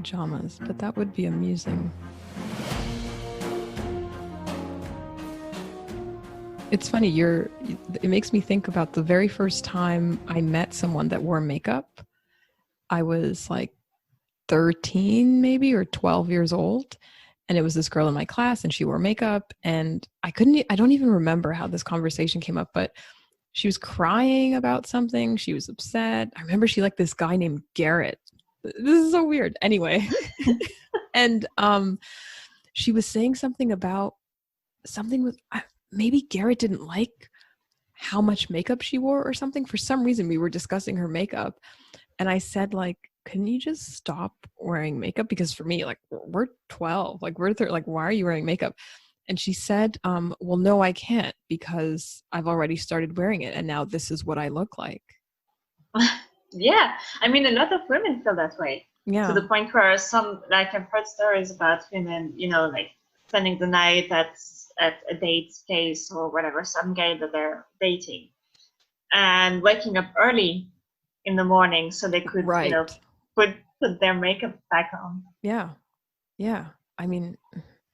pajamas, but that would be amusing. It's funny, it makes me think about the very first time I met someone that wore makeup. I was like 13 maybe, or 12 years old. And it was this girl in my class and she wore makeup, and I don't even remember how this conversation came up, but she was crying about something. She was upset. I remember she liked this guy named Garrett. This is so weird. Anyway. And she was saying something about maybe Garrett didn't like how much makeup she wore or something. For some reason, we were discussing her makeup. And I said, like, can you just stop wearing makeup? Because for me, like, we're 12, like like, why are you wearing makeup? And she said, well, no, I can't, because I've already started wearing it. And now this is what I look like. Yeah. I mean, a lot of women feel that way. Yeah. To the point where some, like, I've heard stories about women, you know, like spending the night at a date place or whatever, some guy that they're dating, and waking up early in the morning so they could, right. you know, put their makeup back on. Yeah. Yeah. I mean,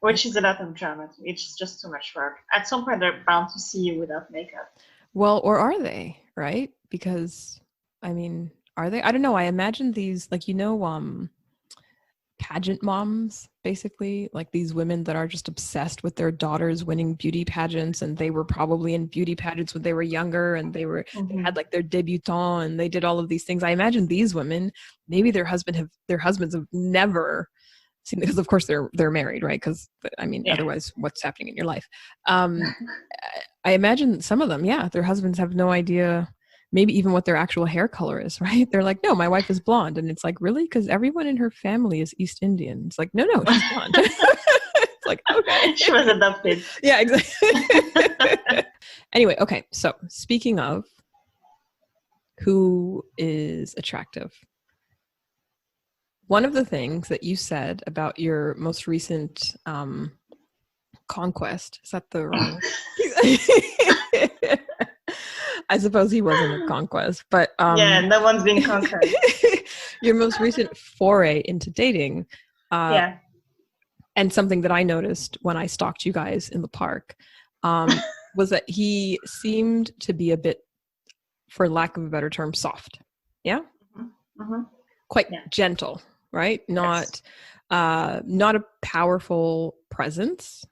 which is a lot of drama. It's just too much work. At some point, they're bound to see you without makeup. Well, or are they, right? Because, I mean, are they? I don't know. I imagine these, like, pageant moms, basically, like these women that are just obsessed with their daughters winning beauty pageants, and they were probably in beauty pageants when they were younger, and they had like their debutante, and they did all of these things. I imagine these women, maybe their husbands have never seen, because of course they're married, right? Because I mean, otherwise, what's happening in your life? I imagine some of them, their husbands have no idea, maybe even what their actual hair color is, right? They're like, no, my wife is blonde. And it's like, really? Because everyone in her family is East Indian. It's like, no, she's blonde. It's like, okay. She was adopted. Yeah, exactly. Anyway, okay. So speaking of who is attractive, one of the things that you said about your most recent conquest, is that the wrong? I suppose he wasn't a conquest, but no one's been conquered. Your most recent foray into dating, and something that I noticed when I stalked you guys in the park, was that he seemed to be a bit, for lack of a better term, soft. Yeah, quite gentle, right? Not a powerful presence.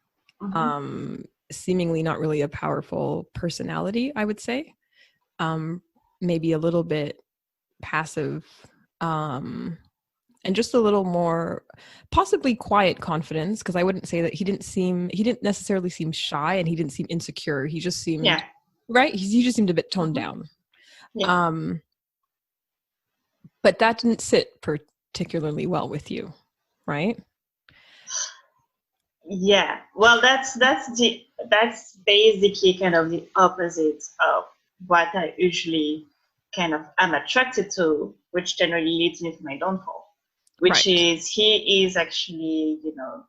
Seemingly not really a powerful personality, I would say. Maybe a little bit passive, and just a little more possibly quiet confidence, because I wouldn't say that he didn't necessarily seem shy, and he didn't seem insecure. He just seemed right. He just seemed a bit toned down. But that didn't sit particularly well with you, right? Yeah. Well, that's basically kind of the opposite of what I usually kind of am attracted to, which generally leads me to my downfall, which is he is actually, you know,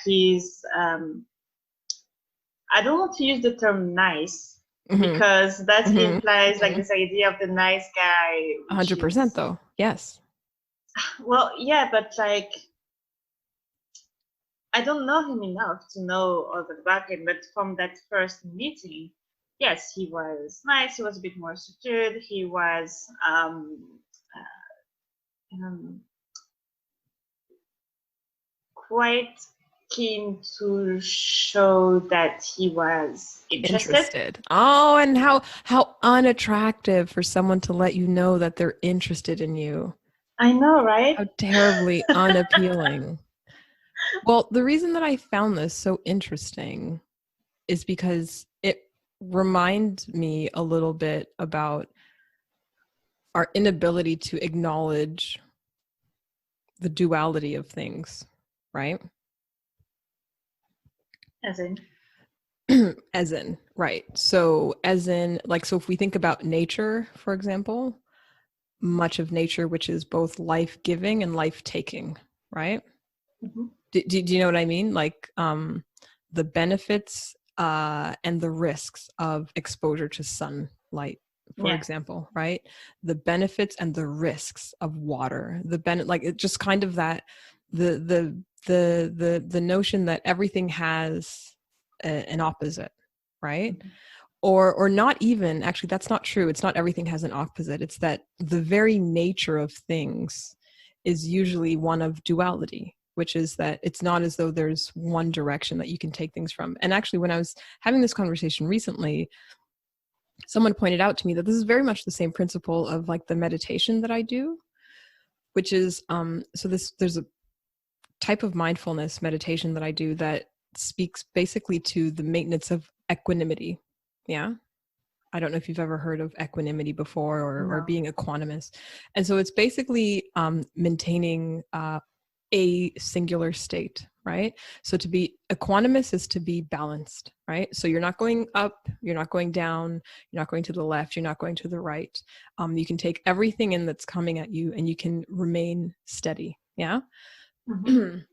he's, I don't want to use the term nice, because that implies like this idea of the nice guy. 100% though. Yes. Well, yeah, but like, I don't know him enough to know all about him, but from that first meeting, yes, he was nice. He was a bit more secured. He was quite keen to show that he was interested. Oh, and how unattractive for someone to let you know that they're interested in you. I know, right? How terribly unappealing. Well, the reason that I found this so interesting is because it reminds me a little bit about our inability to acknowledge the duality of things, right? As in? As in, right. So as in, like, so if we think about nature, for example, much of nature, which is both life-giving and life-taking, right? Do you know what I mean? Like the benefits and the risks of exposure to sunlight, for example, right? The benefits and the risks of water, like it just kind of that, the notion that everything has an opposite, right? Or not even, actually, that's not true. It's not everything has an opposite. It's that the very nature of things is usually one of duality, which is that it's not as though there's one direction that you can take things from. And actually, when I was having this conversation recently, someone pointed out to me that this is very much the same principle of like the meditation that I do, which is, there's a type of mindfulness meditation that I do that speaks basically to the maintenance of equanimity. Yeah. I don't know if you've ever heard of equanimity before, or being equanimous. And so it's basically maintaining a singular state, right? So to be equanimous is to be balanced, right? So you're not going up, you're not going down, you're not going to the left, you're not going to the right. You can take everything in that's coming at you and you can remain steady. Yeah. And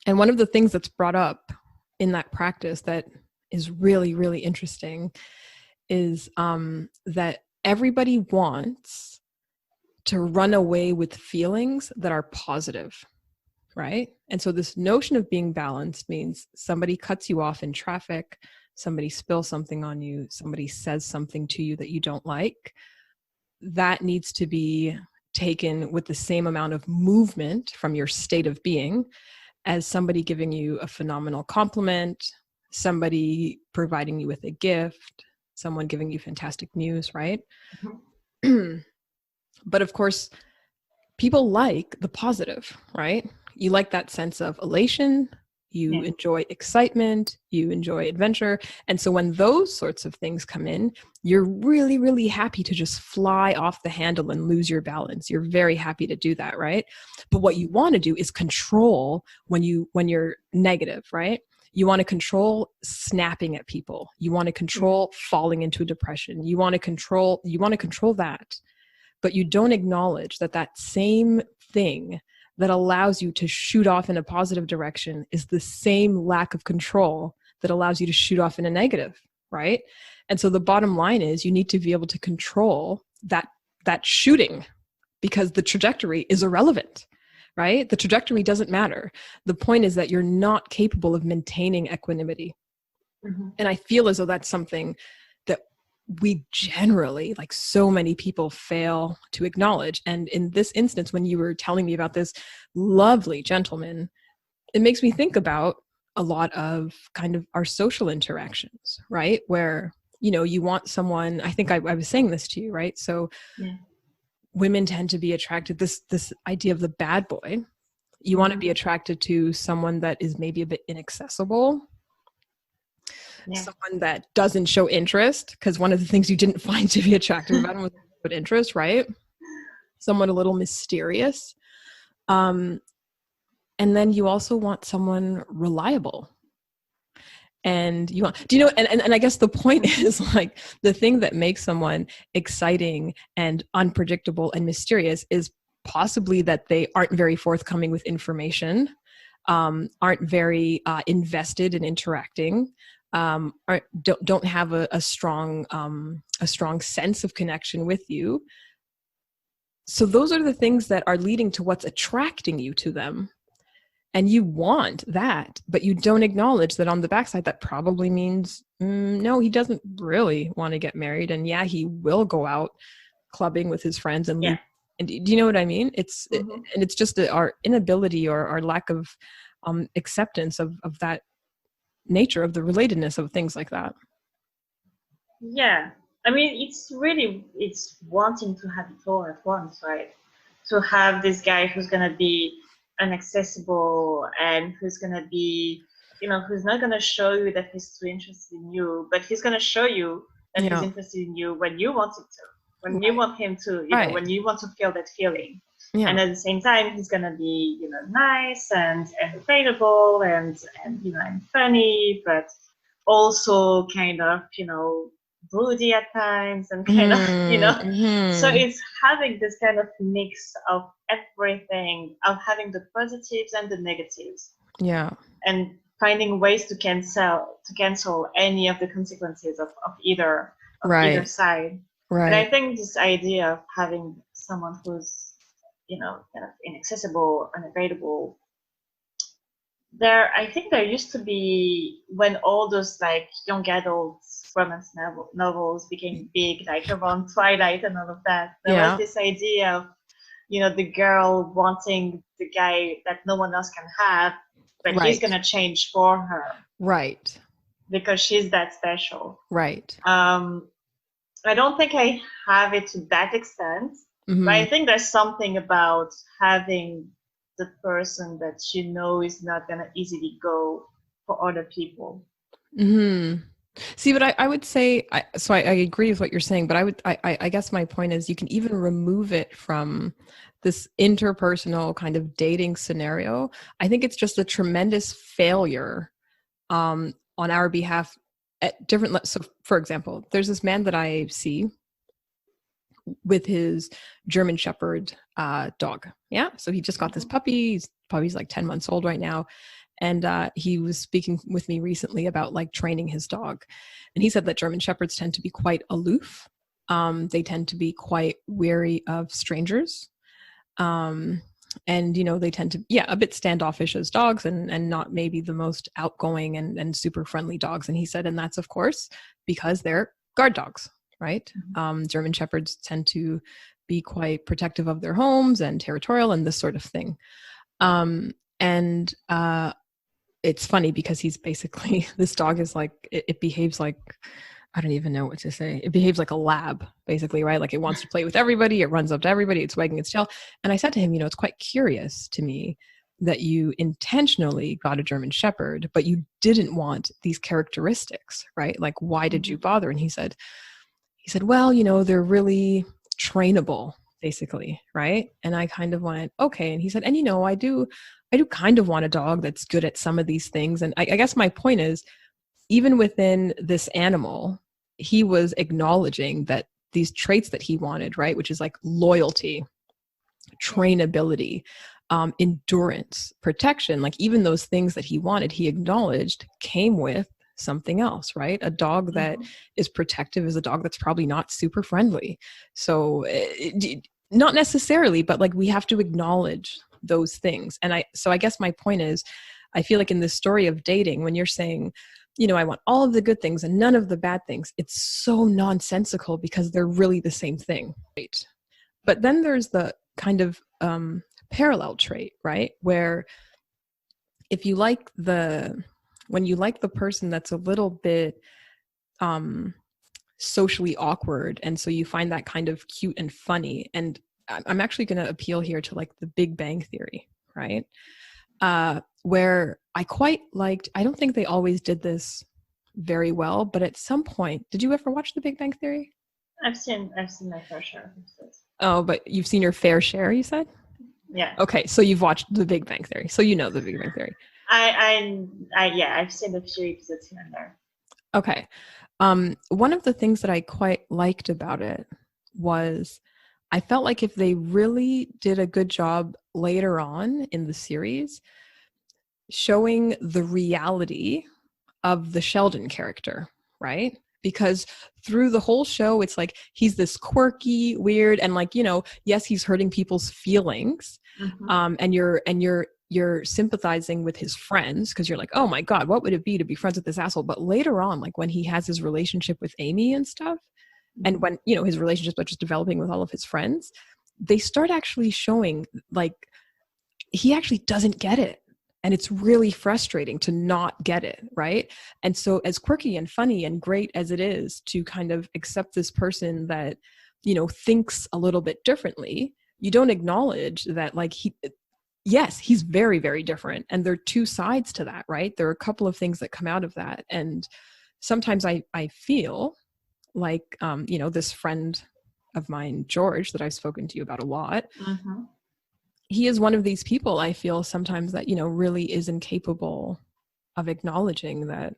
one of the things that's brought up in that practice that is really, really interesting is that everybody wants to run away with feelings that are positive, right? And so this notion of being balanced means somebody cuts you off in traffic, somebody spills something on you, somebody says something to you that you don't like. That needs to be taken with the same amount of movement from your state of being as somebody giving you a phenomenal compliment, somebody providing you with a gift, someone giving you fantastic news, right? But of course, people like the positive, right? You like that sense of elation, you enjoy excitement, you enjoy adventure. And so when those sorts of things come in, you're really, really happy to just fly off the handle and lose your balance. You're very happy to do that, right? But what you want to do is control when you're negative, right? You want to control snapping at people. You want to control falling into a depression. You want to control that. But you don't acknowledge that that same thing that allows you to shoot off in a positive direction is the same lack of control that allows you to shoot off in a negative, right? And so the bottom line is you need to be able to control that shooting, because the trajectory is irrelevant, right? The trajectory doesn't matter. The point is that you're not capable of maintaining equanimity. And I feel as though that's something that we generally, like so many people, fail to acknowledge. And in this instance, when you were telling me about this lovely gentleman, it makes me think about a lot of kind of our social interactions, right? Where, you want someone, I think I was saying this to you, right? So women tend to be attracted, this idea of the bad boy. You want to be attracted to someone that is maybe a bit inaccessible, someone that doesn't show interest, because one of the things you didn't find to be attractive about him was interest, right? Someone a little mysterious. And then you also want someone reliable. And you want, and I guess the point is, like, the thing that makes someone exciting and unpredictable and mysterious is possibly that they aren't very forthcoming with information, aren't very invested in interacting, don't have a strong sense of connection with you. So those are the things that are leading to what's attracting you to them. And you want that, but you don't acknowledge that on the backside, that probably means, no, he doesn't really want to get married. And yeah, he will go out clubbing with his friends and leave. And do you know what I mean? And it's just our inability or our lack of acceptance of that nature of the relatedness of things like that. Yeah. I mean, it's wanting to have it all at once, right? To have this guy who's going to be inaccessible and who's going to be, who's not going to show you that he's too interested in you, but he's going to show you that he's interested in you when you want it to, when you want him to, when you want to feel that feeling. Yeah. And at the same time, he's going to be, nice and entertainable and funny, but also kind of, broody at times and kind of, so it's having this kind of mix of everything, of having the positives and the negatives. Yeah. And finding ways to cancel any of the consequences of either either side. And I Right. think this idea of having someone who's, kind of inaccessible, unavailable, I think there used to be, when all those like young adults romance novels became big, like around Twilight and all of that, there was Yeah. this idea of, the girl wanting the guy that no one else can have, but he's Right. gonna change for her Right. because she's that special. Right. Um, I don't think I have it to that extent, but Mm-hmm. I think there's something about having the person that is not gonna easily go for other people. Mm-hmm. See, but I would say, I agree with what you're saying, but I guess my point is you can even remove it from this interpersonal kind of dating scenario. I think it's just a tremendous failure on our behalf at different. So, for example, there's this man that I see with his German Shepherd dog. Yeah, so he just got this puppy. Puppy's like 10 months old right now. And he was speaking with me recently about like training his dog. And he said that German Shepherds tend to be quite aloof. They tend to be quite wary of strangers. And, they tend to, yeah, a bit standoffish as dogs and not maybe the most outgoing and super friendly dogs. And he said, and that's, of course, because they're guard dogs, right? German Shepherds tend to be quite protective of their homes and territorial and this sort of thing. And it's funny because he's basically, this dog is like, it behaves like, I don't even know what to say. It behaves like a lab, basically, right? Like it wants to play with everybody. It runs up to everybody. It's wagging its tail. And I said to him, it's quite curious to me that you intentionally got a German Shepherd, but you didn't want these characteristics, right? Like, why did you bother? And he said, well, they're really trainable, basically, right? And I kind of went, okay. And he said, and I do kind of want a dog that's good at some of these things. And I guess my point is, even within this animal, he was acknowledging that these traits that he wanted, right, which is like loyalty, trainability, endurance, protection, like even those things that he wanted, he acknowledged came with something else, right? A dog that is protective is a dog that's probably not super friendly. So not necessarily, but like we have to acknowledge those things. And I guess my point is, I feel like in this story of dating, when you're saying, I want all of the good things and none of the bad things, it's so nonsensical because they're really the same thing, right? But then there's the kind of parallel trait, right? Where if you like when you like the person that's a little bit socially awkward, and so you find that kind of cute and funny, and I'm actually going to appeal here to like the Big Bang Theory, right? Where I quite liked, I don't think they always did this very well, but at some point, did you ever watch the Big Bang Theory? I've seen my fair share of this. Oh, but you've seen your fair share, you said? Yeah. Okay, so you've watched the Big Bang Theory, so you know the Big Bang Theory. Yeah, I've seen a few episodes here and there. Okay. One of the things that I quite liked about it was I felt like if they really did a good job later on in the series showing the reality of the Sheldon character, right? Because through the whole show, it's like he's this quirky, weird, and like, yes, he's hurting people's feelings. And you're sympathizing with his friends because you're like, oh my God, what would it be to be friends with this asshole? But later on, like when he has his relationship with Amy and stuff, and when, his relationships are just developing with all of his friends, they start actually showing like he actually doesn't get it. And it's really frustrating to not get it, right? And so as quirky and funny and great as it is to kind of accept this person that, thinks a little bit differently, you don't acknowledge that like yes, he's very, very different. And there are two sides to that, right? There are a couple of things that come out of that. And sometimes I feel like, this friend of mine, George, that I've spoken to you about a lot, he is one of these people I feel sometimes that, really is incapable of acknowledging that,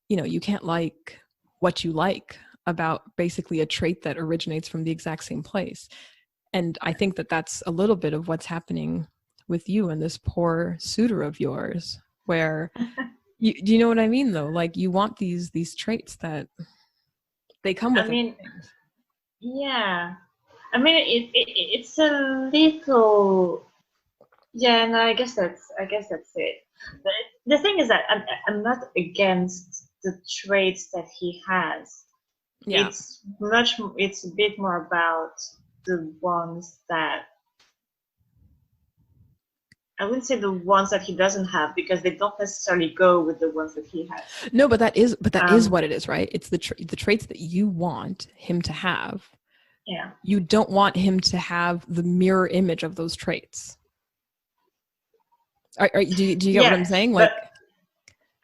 you can't like what you like about basically a trait that originates from the exact same place. And I think that that's a little bit of what's happening with you and this poor suitor of yours, where do you know what I mean though? Like you want these traits that They come I with mean, things. yeah. I mean, it's a little. Yeah, no, I guess that's it. But the thing is that I'm not against the traits that he has. Yeah. It's a bit more about the ones that I wouldn't say the ones that he doesn't have, because they don't necessarily go with the ones that he has. No, but that is Um, what it is, right? It's the traits that you want him to have. yeah. You don't want him to have the mirror image of those traits. Do you get what I'm Yeah, saying? but Like,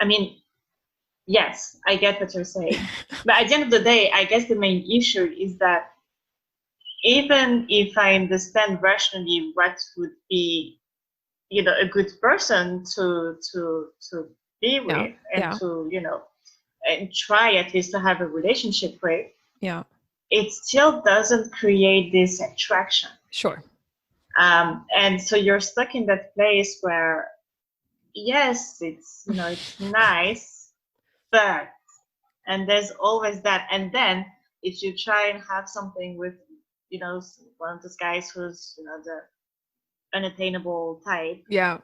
I mean, yes, I get what you're saying. But at the end of the day, I guess the main issue is that even if I understand rationally what would be, a good person to be yeah, with, and yeah, to, and try at least to have a relationship with, yeah, it still doesn't create this attraction. sure. And so you're stuck in that place where, yes, it's nice, but, and there's always that. And then if you try and have something with, one of those guys who's, the unattainable type, Yeah,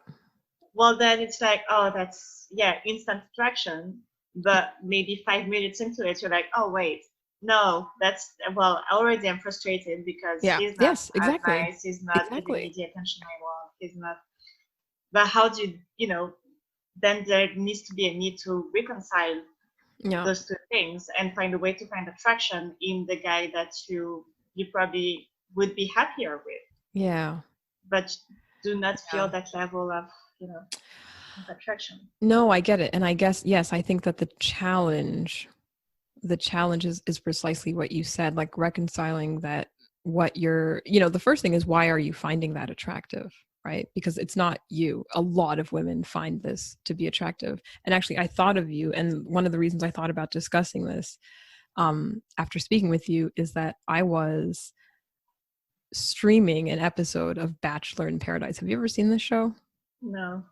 well, then it's like, oh, that's, yeah, instant attraction. But maybe 5 minutes into it, you're like, oh, wait, no, that's, well, already I'm frustrated because yeah, he's not yes, as exactly, nice, he's not giving me exactly. the attention I want, he's not. But how do then there needs to be a need to reconcile Yeah, those two things and find a way to find attraction in the guy that you probably would be happier with, yeah, but do not feel yeah. that level of, of attraction. No, I get it, and I guess yes, I think that the challenge is precisely what you said, like reconciling that what you're, the first thing is, why are you finding that attractive, right? Because it's not you. A lot of women find this to be attractive. And actually, I thought of you, and one of the reasons I thought about discussing this after speaking with you is that I was streaming an episode of Bachelor in Paradise. Have you ever seen this show? No.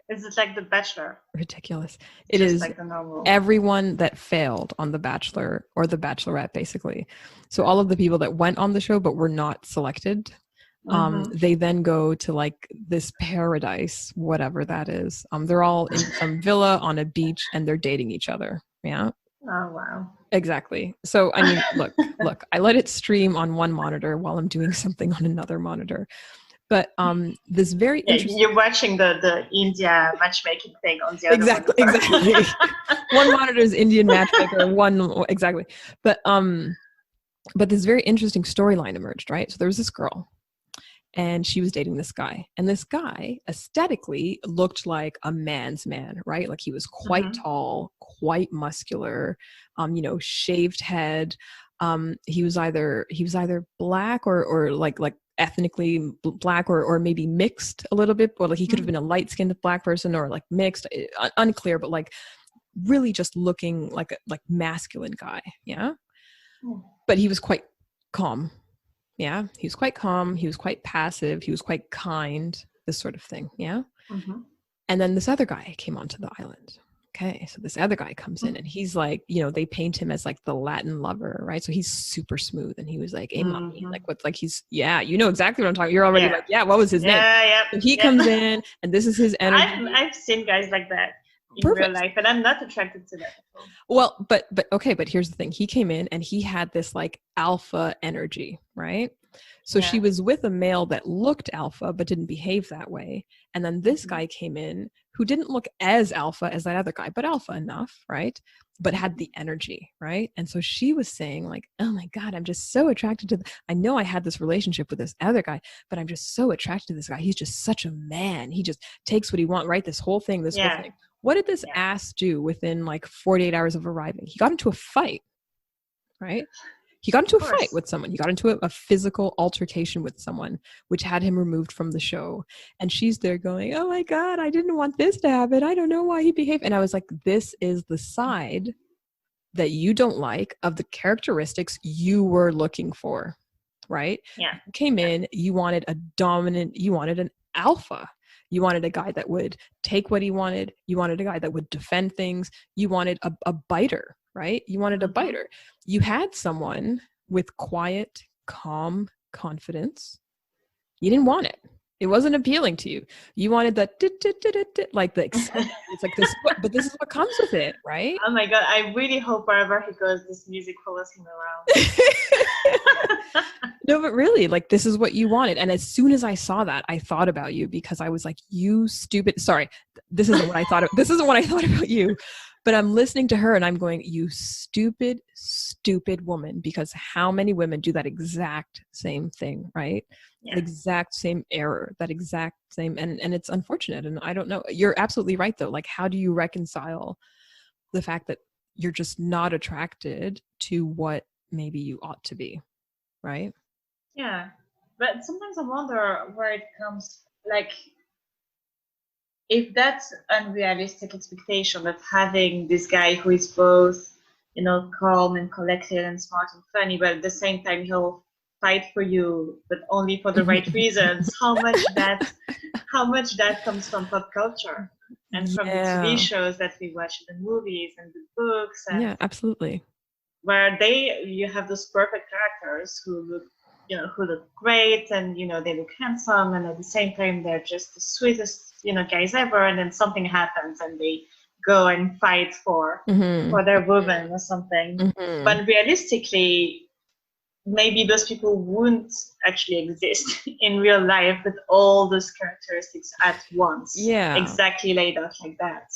Is it like The Bachelor? Ridiculous. It's It just is like the normal. everyone that failed on The Bachelor or The Bachelorette, basically. So all of the people that went on the show but were not selected, Mm-hmm. they then go to like this paradise, whatever that is. They're all in some villa on a beach and they're dating each other. Yeah, Oh, wow. exactly. So, I mean, look, I let it stream on one monitor while I'm doing something on another monitor. But this very Yeah, interesting. you're watching the India matchmaking thing on the other Exactly, monitor. exactly. One monitor is Indian matchmaker, one exactly. But this very interesting storyline emerged, right? So there was this girl and she was dating this guy, and this guy aesthetically looked like a man's man, right? Like he was quite Mm-hmm. tall, quite muscular, shaved head. He was either black or like ethnically black, or maybe mixed a little bit, or like he could have been a light-skinned black person or like mixed, unclear, but like really just looking like a masculine guy. Yeah. But he was quite calm. Yeah, he was quite calm, he was quite passive, he was quite kind, this sort of thing. Yeah. Mm-hmm. And then this other guy came onto the island. Okay, so this other guy comes in and he's like, they paint him as like the Latin lover, right? So he's super smooth, and he was like, hey mommy, Mm-hmm. like what, like he's, yeah, you know exactly what I'm talking, you're already Yeah. like, yeah, what was his name? Yeah, yep, So he yep. comes in and this is his energy. I've seen guys like that in real Perfect. life, and I'm not attracted to that at all. Well, but okay, but here's the thing. He came in and he had this like alpha energy, right? So she Yeah. was with a male that looked alpha but didn't behave that way. And then this guy came in who didn't look as alpha as that other guy, but alpha enough, right? But had the energy, right? And so she was saying like, oh my God, I'm just so attracted to, I know I had this relationship with this other guy, but I'm just so attracted to this guy. He's just such a man. He just takes what he wants, right? This whole thing. What did this ass do within like 48 hours of arriving? He got into a fight, right? He got into a fight with someone. He got into a physical altercation with someone, which had him removed from the show. And she's there going, oh my God, I didn't want this to happen. I don't know why he behaved. And I was like, this is the side that you don't like of the characteristics you were looking for, right? Yeah. You came in, you wanted a dominant, you wanted an alpha. You wanted a guy that would take what he wanted. You wanted a guy that would defend things. You wanted a biter, right? You wanted a biter. You had someone with quiet, calm confidence. You didn't want it. It wasn't appealing to you. You wanted that like the excitement. It's like this, but this is what comes with it, right? Oh my God, I really hope wherever he goes, this music follows him around. No, but really, like, this is what you wanted. And as soon as I saw that, I thought about you, because I was like, you stupid, sorry, this isn't what I thought about you. But I'm listening to her and I'm going, you stupid, stupid woman, because how many women do that exact same thing, right? Yeah. The exact same error, that exact same, and it's unfortunate. And I don't know, you're absolutely right though. Like, how do you reconcile the fact that you're just not attracted to what maybe you ought to be, right? Yeah, but sometimes I wonder where it comes, like, if that's unrealistic expectation of having this guy who is both, you know, calm and collected and smart and funny, but at the same time he'll fight for you, but only for the right reasons. How much that comes from pop culture and from the TV shows that we watch, the movies and the books, and yeah, absolutely. where you have those perfect characters who look great, and they look handsome, and at the same time they're just the sweetest guys ever, and then something happens and they go and fight for their woman or something. But realistically, maybe those people wouldn't actually exist in real life with all those characteristics at once, exactly laid out like that.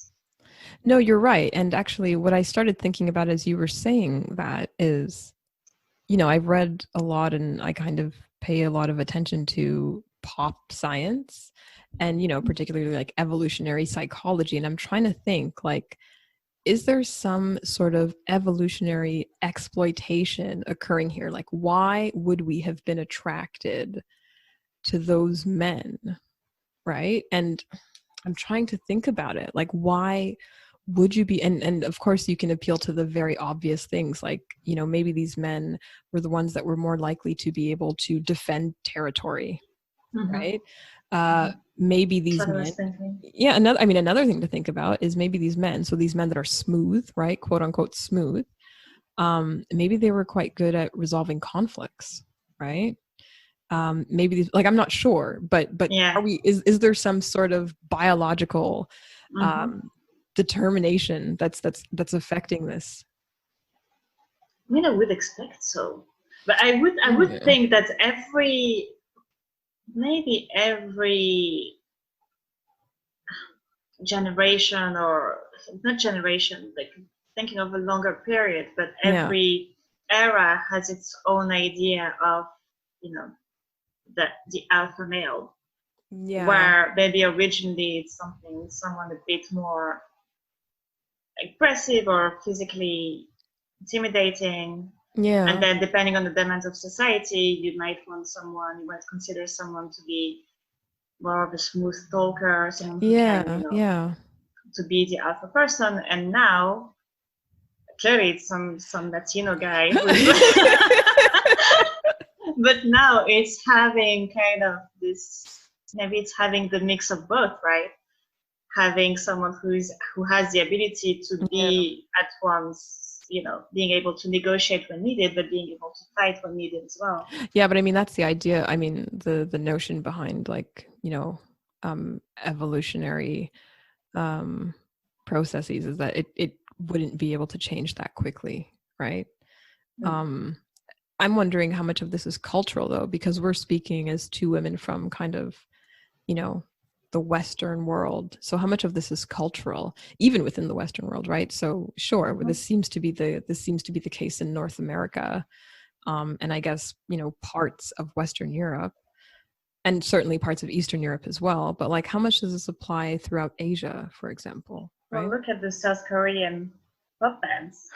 No, you're right. And actually what I started thinking about as you were saying that is, I've read a lot and I kind of pay a lot of attention to pop science and, particularly like evolutionary psychology. And I'm trying to think, like, is there some sort of evolutionary exploitation occurring here? Like, why would we have been attracted to those men? Right. And I'm trying to think about it. Like, why would you be, and of course you can appeal to the very obvious things, like, maybe these men were the ones that were more likely to be able to defend territory, right? Maybe these men, another thing to think about is maybe these men, so these men that are smooth, right, quote unquote smooth, maybe they were quite good at resolving conflicts, right? Maybe these, like, I'm not sure, but is there some sort of biological determination that's affecting this? I mean, I would expect so, but I would think that maybe every generation, or not generation, like thinking of a longer period, but every era has its own idea of, the alpha male. Where maybe originally it's someone a bit more aggressive or physically intimidating. And then depending on the demands of society, you might consider someone to be more of a smooth talker, someone who can, to be the alpha person. And now, clearly it's some Latino guy who's but now it's having kind of this, maybe it's having the mix of both, right? Having someone who has the ability to be at once, being able to negotiate when needed, but being able to fight when needed as well. Yeah, but I mean, that's the idea. I mean, the notion behind, like, evolutionary processes is that it wouldn't be able to change that quickly, right? I'm wondering how much of this is cultural, though, because we're speaking as two women from kind of, the Western world. So how much of this is cultural, even within the Western world, right? So sure, this seems to be the case in North America, and I guess parts of Western Europe, and certainly parts of Eastern Europe as well. But like, how much does this apply throughout Asia, for example? Right? Well, look at the South Korean pop bands.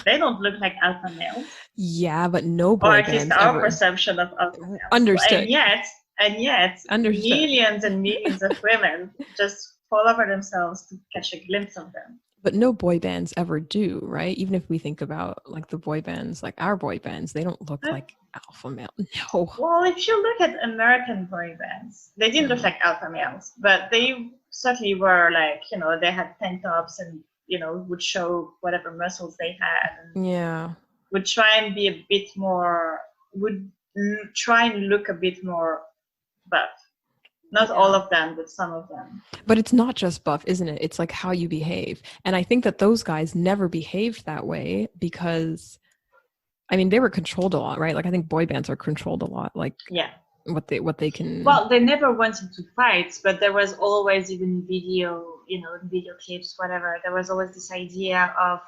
They don't look like alpha males. Yeah, but no boy bands. Or at bands least our ever. perception of alpha males. Understood. And yet, millions and millions of women just fall over themselves to catch a glimpse of them. But no boy bands ever do, right? Even if we think about like the boy bands, like our boy bands, they don't look like alpha male. No. Well, if you look at American boy bands, they didn't look like alpha males, but they certainly were like, they had tank tops and would show whatever muscles they had, and Yeah. would try and be a bit more, try and look a bit more buff. Not all of them, but some of them. But it's not just buff, isn't it? It's like how you behave. And I think that those guys never behaved that way because, I mean, they were controlled a lot, right? Like I think boy bands are controlled a lot, like what they can. Well, they never went into fights, but there was always, even video clips, whatever. There was always this idea of,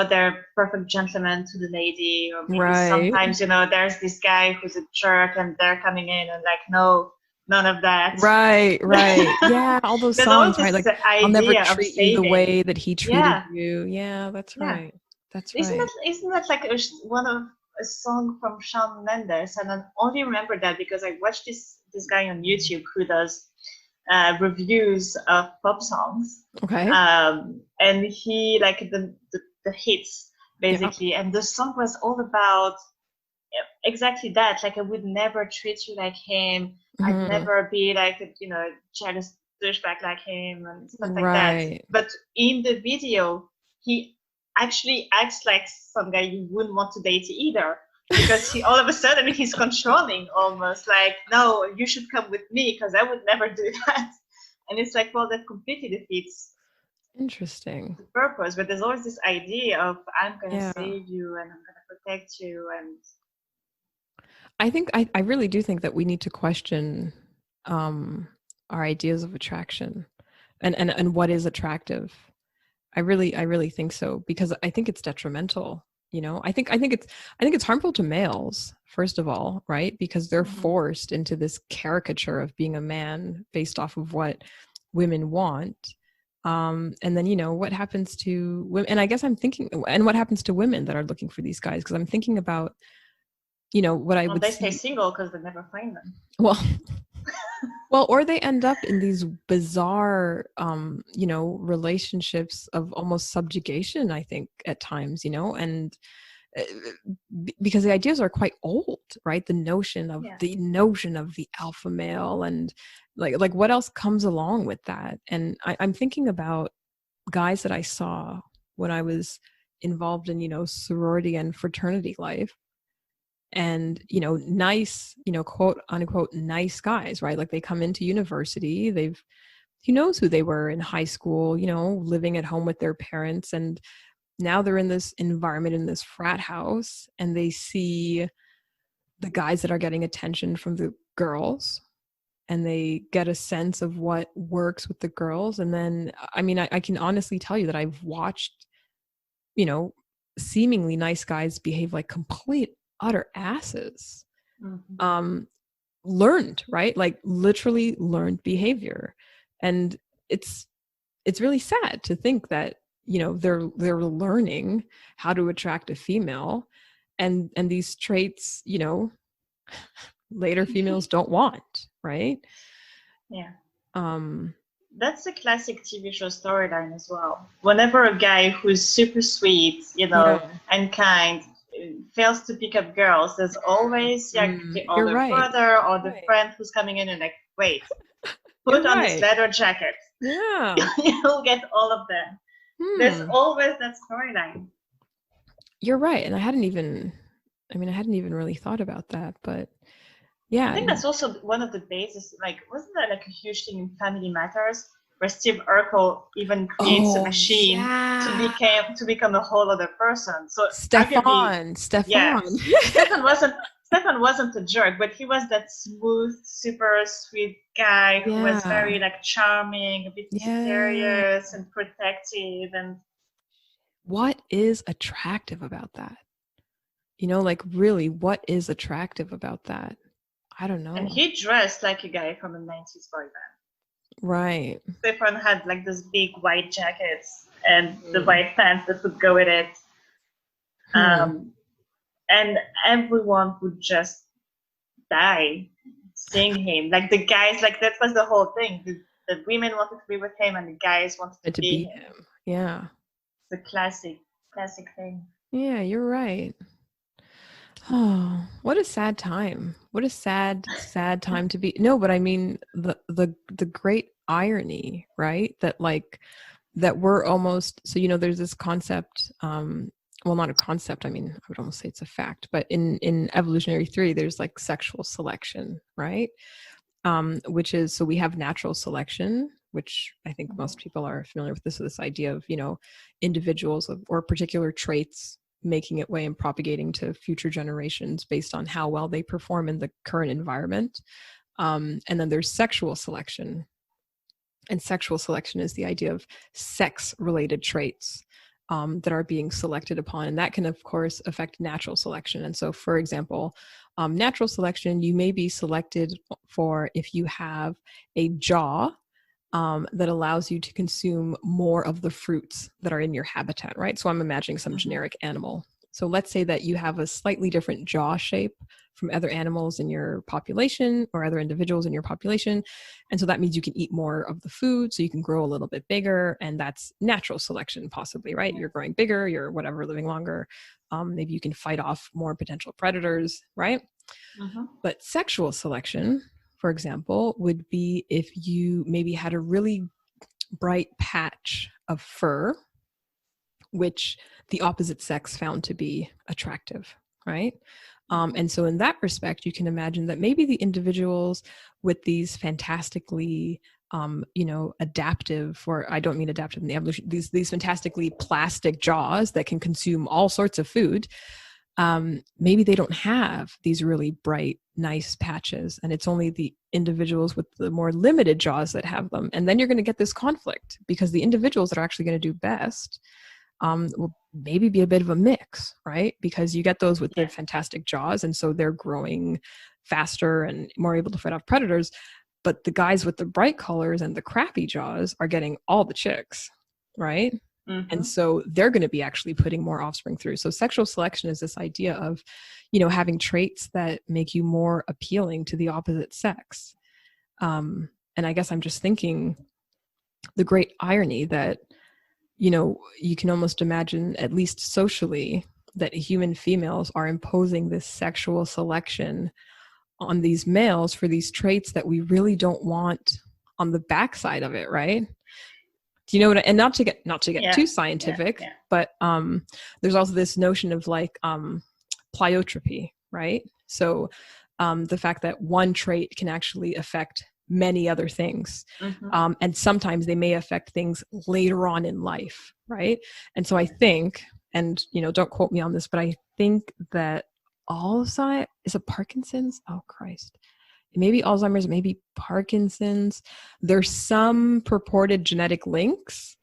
they're perfect gentlemen to the lady, or maybe sometimes, there's this guy who's a jerk and they're coming in and like, no, none of that. Right. Yeah, all those songs, right? Like, I'll never treat you the way that he treated you. Yeah, that's right. That's right. Isn't that like a song from Shawn Mendes? And I only remember that because I watched this guy on YouTube who does reviews of pop songs. Okay. And he like the hits basically, and the song was all about exactly that. Like, I would never treat you like him. I'd never be like a jealous douchebag like him and stuff like that. But in the video, he actually acts like some guy you wouldn't want to date either, because all of a sudden he's controlling, almost like, no, you should come with me because I would never do that. And it's like, well, that completely defeats interesting the purpose. But there's always this idea of, I'm gonna save you and I'm gonna protect you. And I think I really do think that we need to question our ideas of attraction and what is attractive. I really think so, because I think it's detrimental. I think it's harmful to males, first of all, right? Because they're forced into this caricature of being a man based off of what women want. And then, what happens to women? And I guess I'm thinking, and what happens to women that are looking for these guys? Because I'm thinking about, what I would they see. stay single because they never find them. Well, or they end up in these bizarre, relationships of almost subjugation, I think, at times, and because the ideas are quite old, right? The notion of the alpha male, and like what else comes along with that? And I'm thinking about guys that I saw when I was involved in, sorority and fraternity life. And, nice, quote unquote, nice guys, right? Like they come into university, who knows who they were in high school, living at home with their parents. And now they're in this environment, in this frat house, and they see the guys that are getting attention from the girls, and they get a sense of what works with the girls. And then, I mean, I can honestly tell you that I've watched, seemingly nice guys behave like complete utter asses. Learned, right? Like literally learned behavior. And it's really sad to think that, they're learning how to attract a female, and these traits, later females don't want, right? That's a classic TV show storyline as well. Whenever a guy who's super sweet, and kind, fails to pick up girls, there's always the older brother or the friend who's coming in and like, wait, put on this leather jacket. Yeah. You'll get all of them. There's always that storyline. You're right. And I hadn't even really thought about that, but yeah. I think that's also one of the bases. Like, wasn't that like a huge thing in Family Matters, where Steve Urkel even creates a machine to become a whole other person? So Stefan. Stefan wasn't a jerk, but he was that smooth, super sweet guy who was very like charming, a bit mysterious and protective. And what is attractive about that? Like really, what is attractive about that? I don't know. And he dressed like a guy from a 90s boy band. Right. Stefan had like those big white jackets and the white pants that would go with it. And everyone would just die seeing him. Like the guys, like that was the whole thing. The women wanted to be with him and the guys wanted to be him. Yeah. The classic thing. Yeah, you're right. Oh, what a sad time. What a sad time to be. No, but I mean the great irony, right? That like that we're almost, so, there's this concept, well, not a concept, I mean, I would almost say it's a fact, but in evolutionary theory, there's like sexual selection, right? Which is, so we have natural selection, which I think most people are familiar with this idea of, individuals or particular traits making it way and propagating to future generations based on how well they perform in the current environment. And then there's sexual selection. And sexual selection is the idea of sex-related traits that are being selected upon. And that can, of course, affect natural selection. And so, for example, natural selection, you may be selected for if you have a jaw that allows you to consume more of the fruits that are in your habitat, right? So I'm imagining some generic animal. So let's say that you have a slightly different jaw shape from other animals in your population or other individuals in your population. And so that means you can eat more of the food, so you can grow a little bit bigger. And that's natural selection, possibly, right? You're growing bigger, you're whatever, living longer. Maybe you can fight off more potential predators, right? But sexual selection, for example, would be if you maybe had a really bright patch of fur, which the opposite sex found to be attractive, right? And so in that respect, you can imagine that maybe the individuals with these fantastically, adaptive, or I don't mean adaptive in the evolution, these fantastically plastic jaws that can consume all sorts of food, maybe they don't have these really bright, nice patches, and it's only the individuals with the more limited jaws that have them. And then you're going to get this conflict because the individuals that are actually going to do best will maybe be a bit of a mix, right? Because you get those with the fantastic jaws, and so they're growing faster and more able to fight off predators. But the guys with the bright colors and the crappy jaws are getting all the chicks, right? And so they're going to be actually putting more offspring through. So sexual selection is this idea of, having traits that make you more appealing to the opposite sex. And I guess I'm just thinking the great irony that, you can almost imagine, at least socially, that human females are imposing this sexual selection on these males for these traits that we really don't want on the backside of it, right? Do you know what? And not to get too scientific, but there's also this notion of like pleiotropy, right? So the fact that one trait can actually affect many other things, and sometimes they may affect things later on in life, right? And so I think, and don't quote me on this, but I think that Alzheimer's is it Parkinson's? Oh Christ. Maybe Alzheimer's, maybe Parkinson's. There's some purported genetic links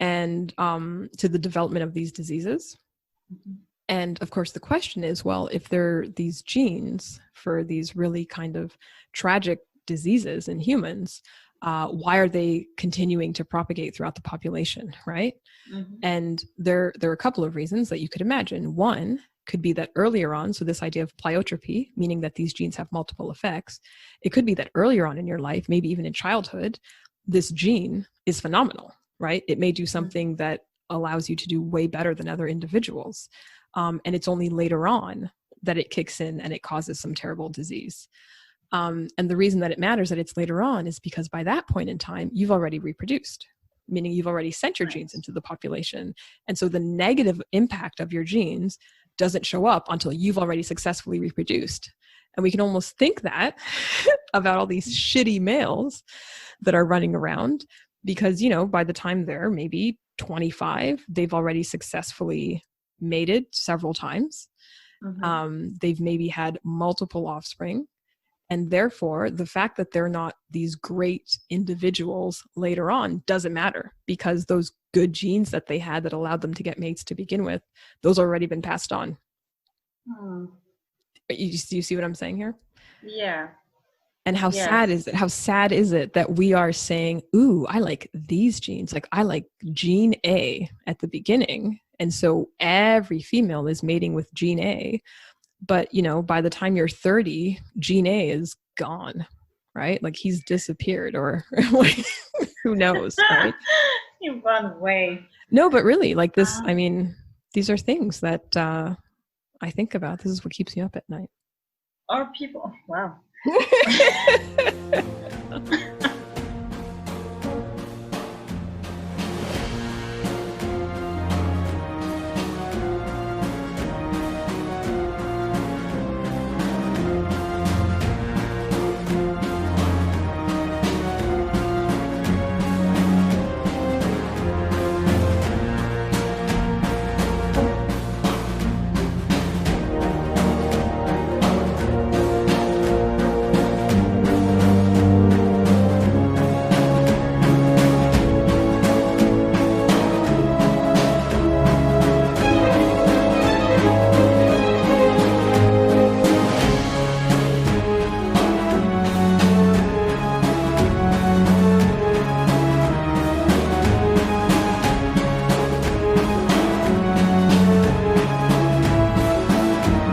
and to the development of these diseases. And of course, the question is, well, if there are these genes for these really kind of tragic diseases in humans, why are they continuing to propagate throughout the population, right? And there are a couple of reasons that you could imagine. One could be that earlier on, so this idea of pleiotropy, meaning that these genes have multiple effects, it could be that earlier on in your life, maybe even in childhood, this gene is phenomenal, right? It may do something that allows you to do way better than other individuals. And it's only later on that it kicks in and it causes some terrible disease. And the reason that it matters that it's later on is because by that point in time, you've already reproduced, meaning you've already sent your genes into the population. And so the negative impact of your genes doesn't show up until you've already successfully reproduced. And we can almost think that about all these shitty males that are running around because, by the time they're maybe 25, they've already successfully mated several times. They've maybe had multiple offspring. And therefore, the fact that they're not these great individuals later on doesn't matter because those good genes that they had that allowed them to get mates to begin with, those already been passed on. You see what I'm saying here? Yeah. And how sad is it? How sad is it that we are saying, ooh, I like these genes. Like I like gene A at the beginning. And so every female is mating with gene A. But, by the time you're 30, gene A is gone, right? Like he's disappeared or who knows, right? He run away. No, but really like this, I mean, these are things that I think about. This is what keeps me up at night. Or people, wow.